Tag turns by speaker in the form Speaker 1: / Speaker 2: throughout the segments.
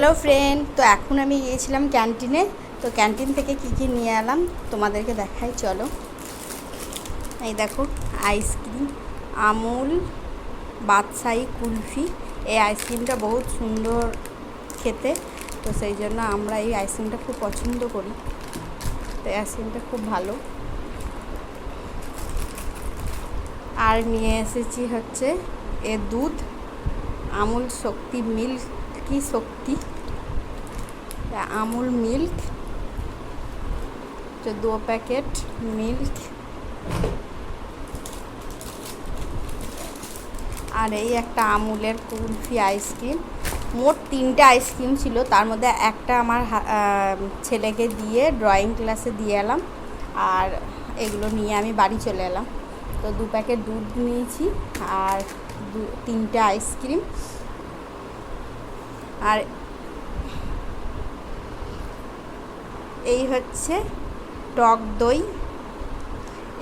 Speaker 1: Hello friend, তো এখন আমি গিয়েছিলাম ক্যান্টিনে। তো ক্যান্টিন থেকে কি নিয়ে এলাম তোমাদেরকে দেখাই, চলো। এই দেখো, আইসক্রিম, আমুল বাদশাহী কুলফি। এই আইসক্রিমটা বহুত সুন্দর খেতে, তো সেই জন্য আমরা এই আইসক্রিমটা খুব পছন্দ করি। তো এই আইসক্রিমটা খুব ভালো। আর নিয়ে এসেছি হচ্ছে এর দুধ, আমুল শক্তি মিল্কি শক্তি, আমুল মিল্ক, जो 2 पैकेट मिल्क। আর এই একটা আমুলের কুলফি আইসক্রিম। মোট 3টে আইসক্রিম ছিল, তার মধ্যে একটা আমার ছেলেকে দিয়ে ড্রয়িং ক্লাসে দিয়ে এলাম, আর এগুলো নিয়ে আমি বাড়ি চলে এলাম। তো 2 প্যাকেট দুধ নিয়েছি আর 3টে আইসক্রিম। আর এই হচ্ছে টক দই।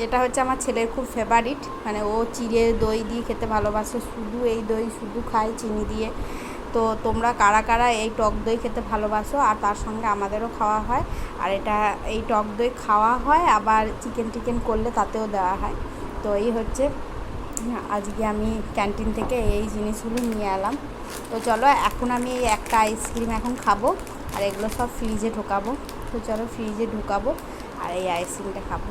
Speaker 1: এটা হচ্ছে আমার ছেলের খুব ফেভারিট, মানে ও চিড়ে দই দিয়ে খেতে ভালোবাসে, শুধু এই দই শুধু খায় চিনি দিয়ে। তো তোমরা কারা কারা এই টক দই খেতে ভালোবাসো, আর তার সঙ্গে আমাদেরও খাওয়া হয়। আর এটা এই টক দই খাওয়া হয়, আবার চিকেন করলে তাতেও দেওয়া হয়। তো এই হচ্ছে আজকে আমি ক্যান্টিন থেকে এই জিনিসগুলো নিয়ে এলাম। তো চলো, এখন আমি এই একটা আইসক্রিম এখন খাবো, আর এগুলো সব ফ্রিজে ঢোকাবো। তো চলো ফ্রিজে ঢুকাবো আর এই আইসক্রিমটা খাবো।